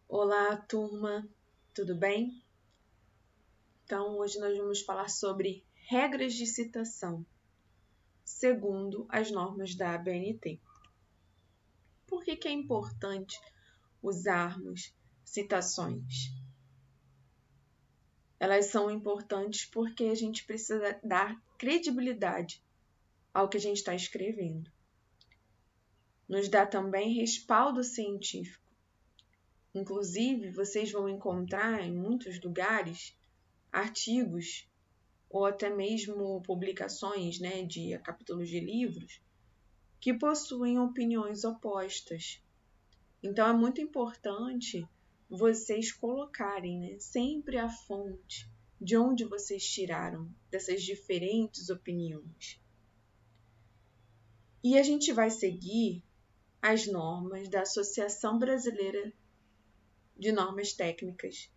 Olá, turma, tudo bem? Então, hoje nós vamos falar sobre regras de citação, segundo as normas da ABNT. Por que é importante usarmos citações? Elas são importantes porque a gente precisa dar credibilidade ao que a gente está escrevendo. Nos dá também respaldo científico. Inclusive, vocês vão encontrar em muitos lugares artigos ou até mesmo publicações, de capítulos de livros, que possuem opiniões opostas. Então, é muito importante vocês colocarem, sempre a fonte de onde vocês tiraram dessas diferentes opiniões. E a gente vai seguir as normas da Associação Brasileira de Normas Técnicas,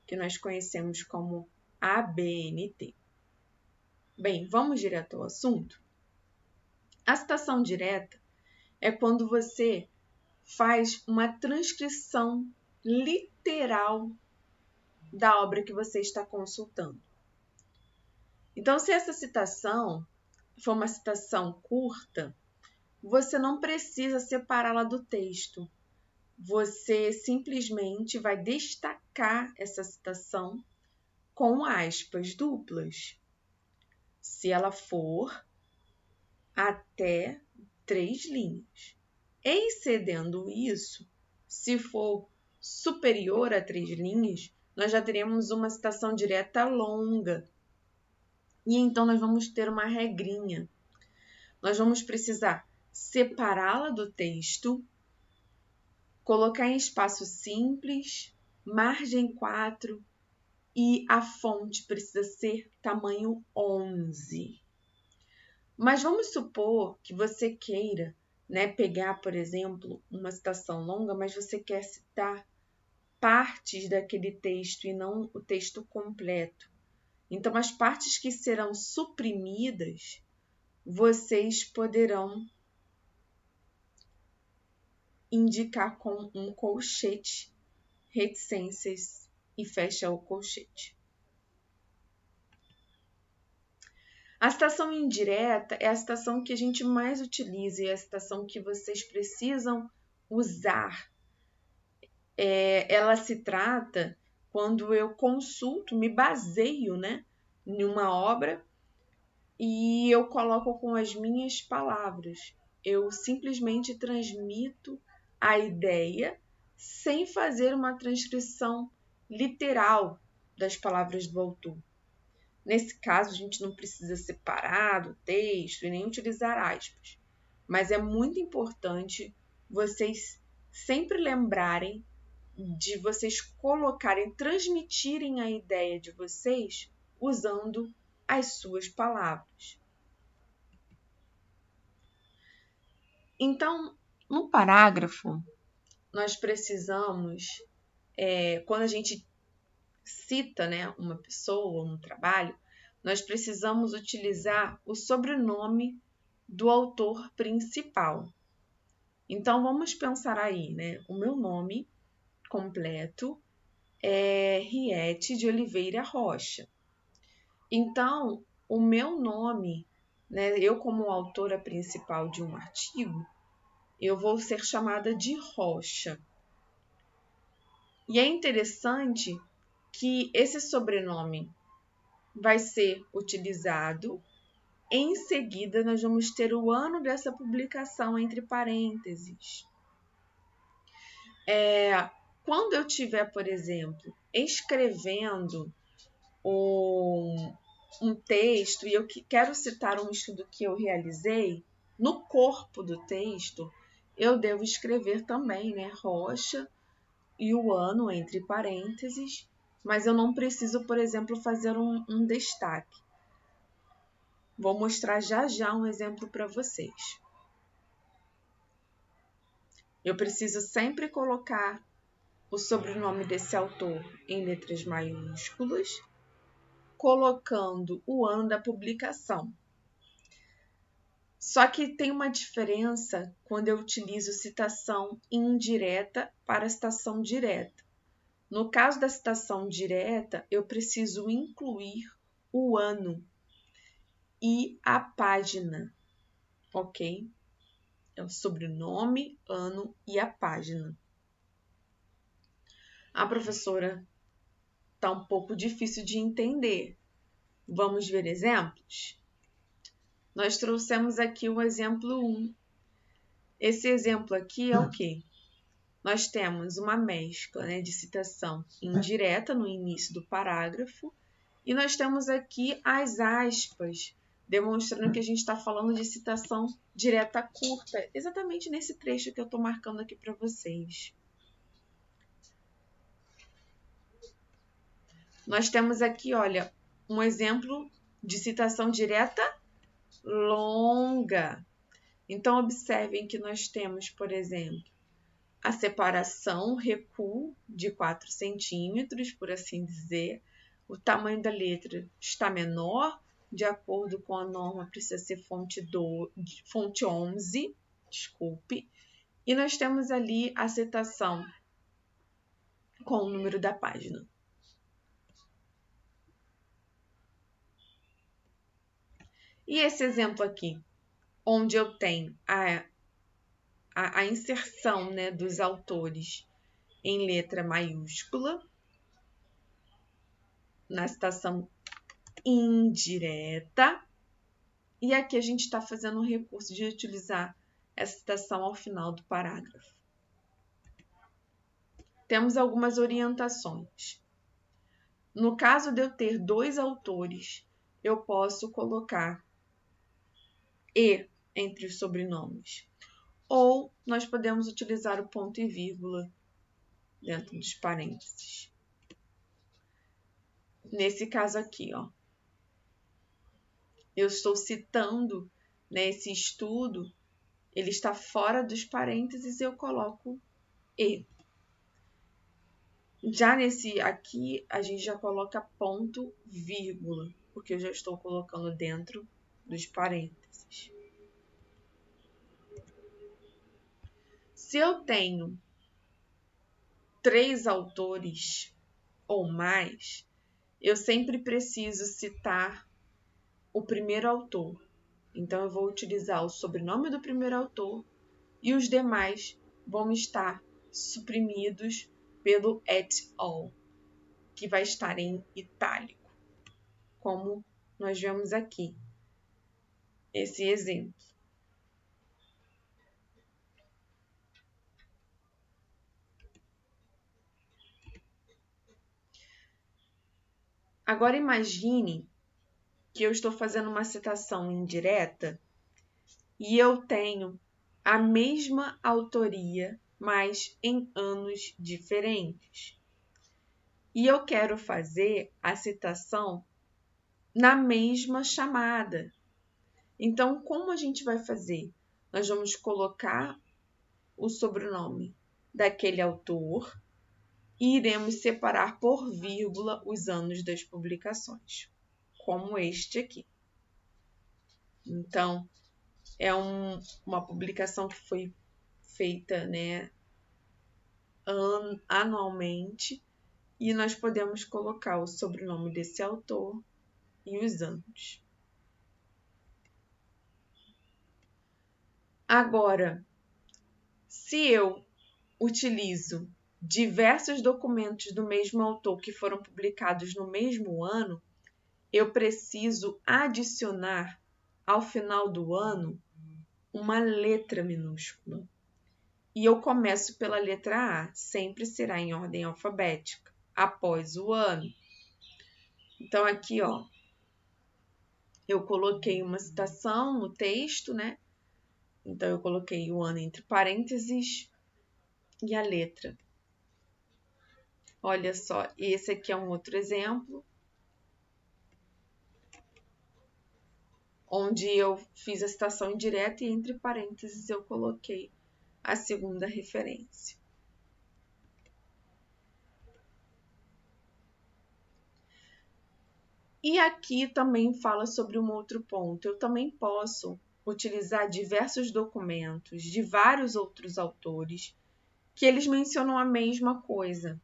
que nós conhecemos como ABNT. Bem, vamos direto ao assunto? A citação direta é quando você faz uma transcrição literal da obra que você está consultando. Então, se essa citação for uma citação curta, você não precisa separá-la do texto. Você simplesmente vai destacar essa citação com aspas duplas. Se ela for até 3 linhas. Excedendo isso, se for superior a 3 linhas, nós já teremos uma citação direta longa. E então nós vamos ter uma regrinha. Nós vamos precisar separá-la do texto, colocar em espaço simples, margem 4 e a fonte precisa ser tamanho 11. Mas vamos supor que você queira, pegar, por exemplo, uma citação longa, mas você quer citar partes daquele texto e não o texto completo. Então, as partes que serão suprimidas, vocês poderão indicar com um colchete, reticências e fecha o colchete. A citação indireta é a citação que a gente mais utiliza e é a citação que vocês precisam usar. Ela se trata quando eu consulto, me baseio, em uma obra e eu coloco com as minhas palavras. Eu simplesmente transmito a ideia sem fazer uma transcrição literal das palavras do autor. Nesse caso, a gente não precisa separar do texto e nem utilizar aspas. Mas é muito importante vocês sempre lembrarem de vocês colocarem, transmitirem a ideia de vocês usando as suas palavras. Então, no parágrafo, nós precisamos, quando a gente cita, uma pessoa, um trabalho, nós precisamos utilizar o sobrenome do autor principal. Então, vamos pensar aí, O meu nome completo é Riete de Oliveira Rocha. Então, o meu nome, eu como autora principal de um artigo, eu vou ser chamada de Rocha. E é interessante que esse sobrenome vai ser utilizado. Em seguida, nós vamos ter o ano dessa publicação entre parênteses. Quando eu estiver, por exemplo, escrevendo um texto e eu quero citar um estudo que eu realizei, no corpo do texto, eu devo escrever também, Rocha e o ano entre parênteses, mas eu não preciso, por exemplo, fazer um destaque. Vou mostrar já um exemplo para vocês. Eu preciso sempre colocar o sobrenome desse autor em letras maiúsculas, colocando o ano da publicação. Só que tem uma diferença quando eu utilizo citação indireta para citação direta. No caso da citação direta, eu preciso incluir o ano e a página, ok? É o sobrenome, ano e a página. A professora, está um pouco difícil de entender. Vamos ver exemplos? Nós trouxemos aqui o exemplo 1. Esse exemplo aqui é o quê? Nós temos uma mescla, né, de citação indireta no início do parágrafo e nós temos aqui as aspas, demonstrando que a gente está falando de citação direta curta, exatamente nesse trecho que eu estou marcando aqui para vocês. Nós temos aqui, olha, um exemplo de citação direta longa. Então, observem que nós temos, por exemplo, a separação, recuo de 4 centímetros, por assim dizer. O tamanho da letra está menor, de acordo com a norma, precisa ser fonte 11, desculpe. E nós temos ali a citação com o número da página. E esse exemplo aqui, onde eu tenho a inserção, né, dos autores em letra maiúscula, na citação indireta, e aqui a gente está fazendo um recurso de utilizar essa citação ao final do parágrafo. Temos algumas orientações. No caso de eu ter 2 autores, eu posso colocar E entre os sobrenomes. Ou nós podemos utilizar o ponto e vírgula dentro dos parênteses. Nesse caso aqui, ó, eu estou citando, né, esse estudo, ele está fora dos parênteses e eu coloco E. Já nesse aqui, a gente já coloca ponto, vírgula, porque eu já estou colocando dentro dos parênteses. Se eu tenho 3 autores ou mais, eu sempre preciso citar o primeiro autor. Então, eu vou utilizar o sobrenome do primeiro autor e os demais vão estar suprimidos pelo et al, que vai estar em itálico, como nós vemos aqui, esse exemplo. Agora imagine que eu estou fazendo uma citação indireta e eu tenho a mesma autoria, mas em anos diferentes. E eu quero fazer a citação na mesma chamada. Então, como a gente vai fazer? Nós vamos colocar o sobrenome daquele autor e iremos separar por vírgula os anos das publicações, como este aqui. Então, é uma publicação que foi feita, né, anualmente, e nós podemos colocar o sobrenome desse autor e os anos. Agora, se eu utilizo diversos documentos do mesmo autor que foram publicados no mesmo ano, eu preciso adicionar ao final do ano uma letra minúscula. E eu começo pela letra A, sempre será em ordem alfabética, após o ano. Então, aqui, ó, eu coloquei uma citação no texto, né? Então, eu coloquei o ano entre parênteses e a letra. Olha só, esse aqui é um outro exemplo, onde eu fiz a citação indireta e entre parênteses eu coloquei a segunda referência. E aqui também fala sobre um outro ponto. Eu também posso utilizar diversos documentos de vários outros autores que eles mencionam a mesma coisa.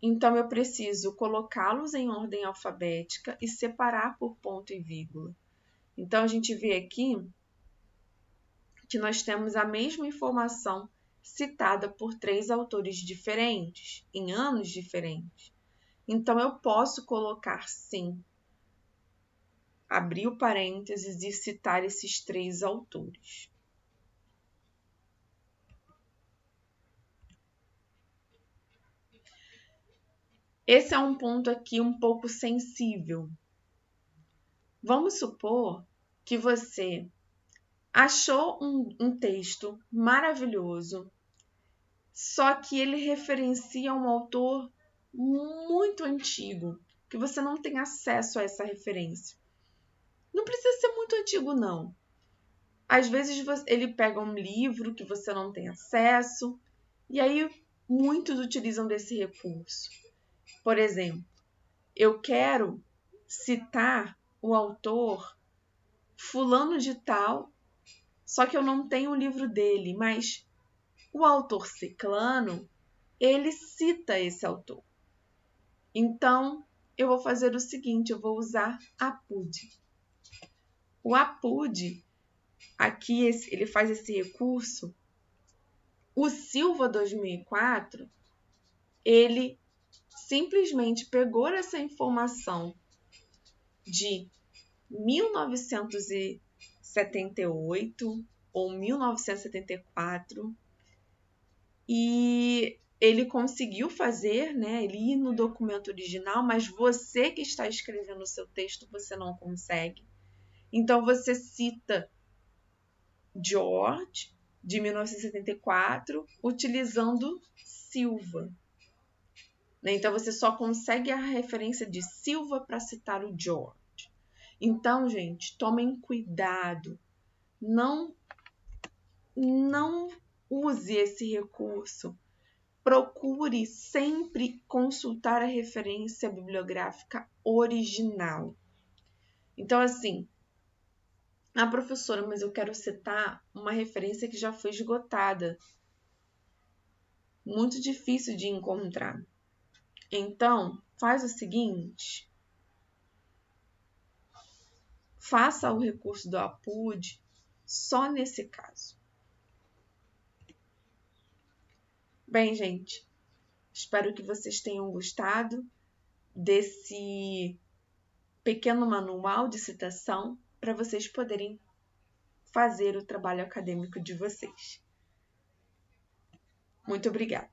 Então, eu preciso colocá-los em ordem alfabética e separar por ponto e vírgula. Então, a gente vê aqui que nós temos a mesma informação citada por 3 autores diferentes, em anos diferentes. Então, eu posso colocar, sim, abrir o parênteses e citar esses 3 autores. Esse é um ponto aqui um pouco sensível. Vamos supor que você achou um texto maravilhoso, só que ele referencia um autor muito antigo, que você não tem acesso a essa referência. Não precisa ser muito antigo, não. Às vezes ele pega um livro que você não tem acesso, e aí muitos utilizam desse recurso. Por exemplo, eu quero citar o autor fulano de tal, só que eu não tenho o livro dele, mas o autor ciclano, ele cita esse autor. Então, eu vou fazer o seguinte, eu vou usar APUD. O APUD, aqui ele faz esse recurso. O Silva 2004, ele simplesmente pegou essa informação de 1978 ou 1974 e ele conseguiu fazer, né, ele ir no documento original, mas você que está escrevendo o seu texto, você não consegue. Então, você cita George, de 1974, utilizando Silva. Então, você só consegue a referência de Silva para citar o George. Então, gente, tomem cuidado. Não use esse recurso. Procure sempre consultar a referência bibliográfica original. Então, assim, professora, mas eu quero citar uma referência que já foi esgotada. Muito difícil de encontrar. Então, faz o seguinte. Faça o recurso do APUD só nesse caso. Bem, gente, espero que vocês tenham gostado desse pequeno manual de citação para vocês poderem fazer o trabalho acadêmico de vocês. Muito obrigada.